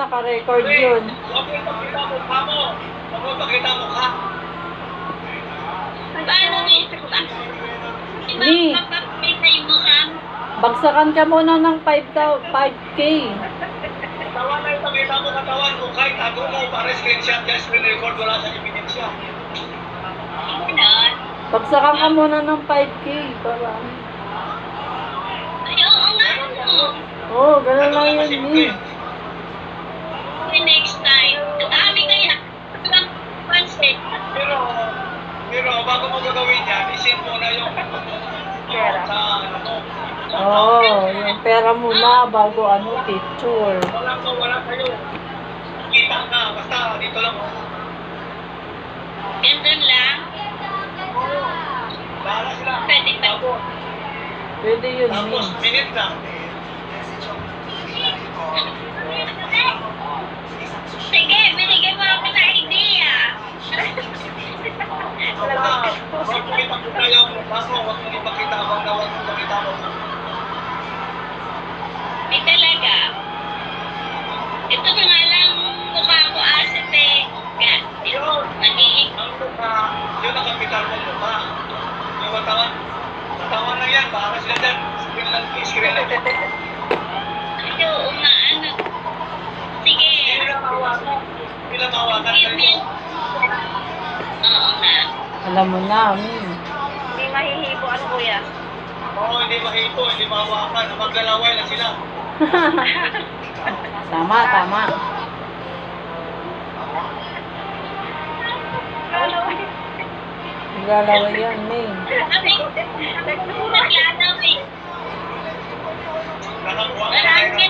naka-record yun. Huwag mo ipakita mo ka mo. Huwag mo ipakita mo ka. Paano ni? Ni. Mapapitay mo ka? Bagsakan ka muna ng 5K. Katawan na ipakita mo katawan mo. Kahit tago mo para screenshot yan, screen record, wala sa ebidensya. Ganon. Bagsakan ka muna ng 5K. Para... Ay, oo nga mo. Oo, ganun lang yun, Ni. Next time. Dami kaya. Pansit. Pero bago mo gagawin yan, isin mo na yung sa ano mo. Oo, yung pera muna bago picture. Wala kayo. Kita ka, basta dito lang. Ganun lang. Bahala sila. Pwede pa. Pwede yun, Ni. Tapos, minute lang. Sige, binigay mo ako ng idea. Huwag mo ipakita yung mukha mo. Huwag mo ipakita habang na huwag mo ipakita mo. Ay talaga. Ito na nga lang mukha ko asip eh. Yun. Magiging Ang mukha, yun ang kapital mo mukha. Yung katawan lang yan. Baka sila dyan. Screen lang. ito umaano. Sige. Hindi lang mawakan. Hindi lang mawakan kayo. Oo nga. Alam mo na, Ni. Hindi mahihipo ano kuya? Oo, hindi mahito. Hindi mawakan. Maglalaway na sila. Tama, tama. Naglalaway yan, Ni. Naglalaw eh. Nakakuha ka na Marami.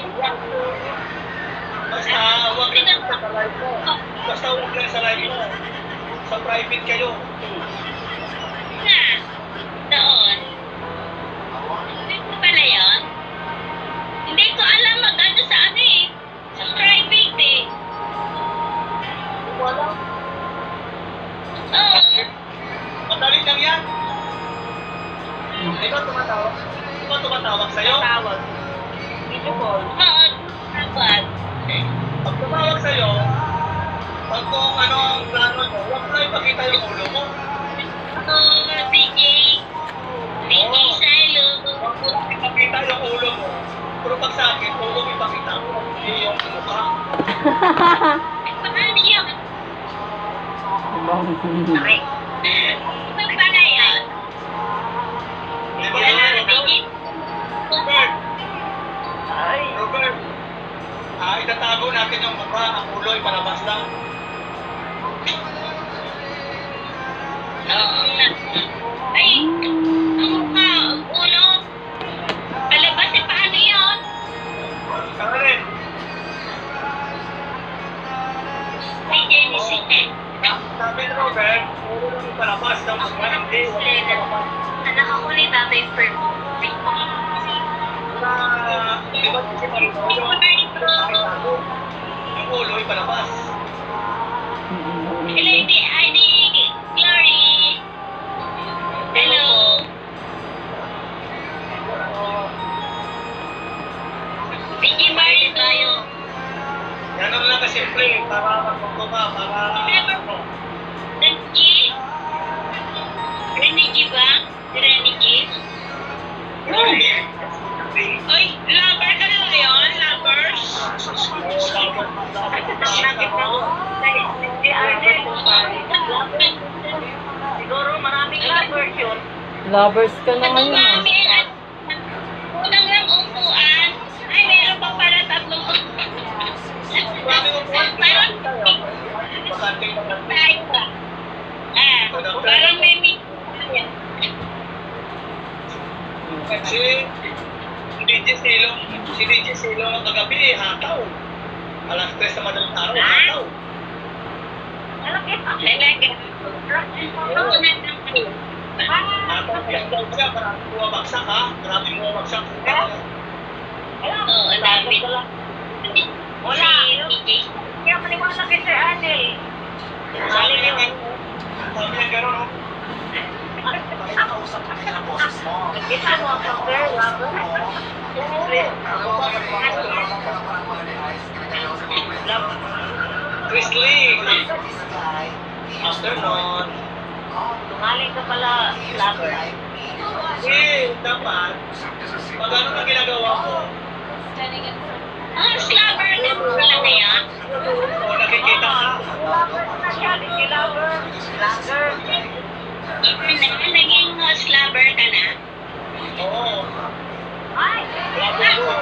Basta huwag lang sa live mo. Basta huwag lang sa live mo. Sa private kayo. Nga. Doon. Ito pala yun? Hindi ko alam mag-ano sa ano eh. Sa private eh. Wala. Oo. Madali lang yan. Di ba tumatawag? Di ba tumatawag sa'yo? Tawag. Video call. Oo. Tawag. Pag tumawag sa'yo, pag kung ano ang plano mo, huwag mo na ipakita yung ulo mo. Oo. DJ. DJ Silo. Huwag mo na ipakita yung ulo mo. Pero pag sa akin, ulo mo ipakita mo. Hindi yung mukha. Paano yun? Ibang... Okay. Ano pala yun? Di ba? Wala, DJ. Robert! Robert! Itatago natin yung mukha, ang ulo ay palabas lang. Oo nga. Ay, ang mukha, ulo. Palabas eh, paano yun? Karen, Ay, Genesis eh. sabi ni Robert, ulo lang yung palabas ng mukha, hindi. Wala yung palabas. Anak ako ni tatay perfect. Di ba si Marino, yung ulo ay palabas. Lady ID Glory. Hello. PG Mario tayo. Ganun lang kasimple, para magpunto ka, para... Renji? Renji ba? Si Renji? Oy, lover ka na ngayon? Lovers? Siguro maraming lovers yun. Lovers ka na ngayon, ah. Unang lang upuan. Ay, meron pa pala tatlong parang parang may Si DJ Silong ang kagabi, hataw. Alas 3 sa madaling araw, hataw. talaga. Hataw, yan daw siya, maraming bumabagsak ha. Maraming bumabagsak. Oo, ang dami. Wala. Si DJ. Kaya maniwala kay Sir Anel. Sabi niya gano'n, no? Kita mo ang girl, lover. Ashley. Afternoon. Tumaling ka pala, lover. Dapat. Pag ano na ginagawa mo, Slobber din mo pala na yan. o nakikita ka, Lover na siya, hindi lover. Lover. Naging slobber ka na. oo. Ay, Sabi ko.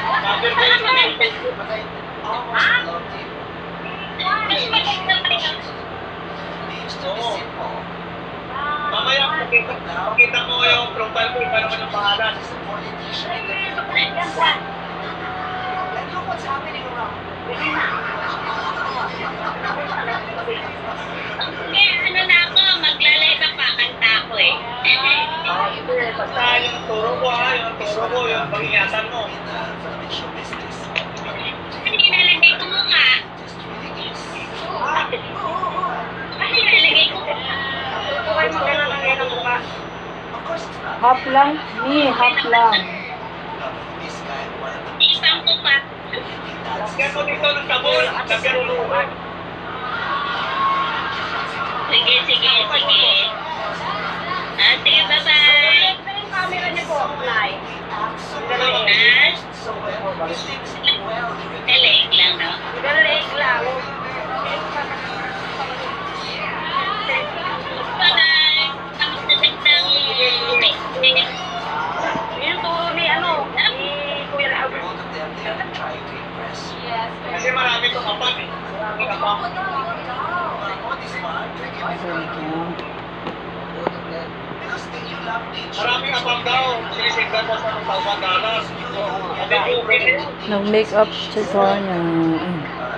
Sabi ko. Mas maganda. ha? Mas maganda pa rin. Oo. Mamaya, pakita mo yung profile ko, iba naman yung pangalan. Eh, ano na ako, maglalay ka pa, kanta ako eh. Basta yung turo ko yung pag-ingatan mo. Ano nilalagay ko mukha? Ano nilalagay ko mukha? Huwag mo kailangan lang yan ang mukha. Half lang, ni half lang. Ibang ko pa. Lagyan mo dito ng sabon. Lagyan mo ng Sige, sige, sige. Sige, bye-bye. Ito yung camera niyo po, Nay. Galing lang, no? Galing lang. Bye-bye. Ang magandang Yung turo ni ano, ni Kuya Raul. Kasi marami kong kapan eh. Marami kapang. Marami kapang daw. Sinisigdan mo sa $1,000. Sabi ko, okay. Nag-make up si Tonya.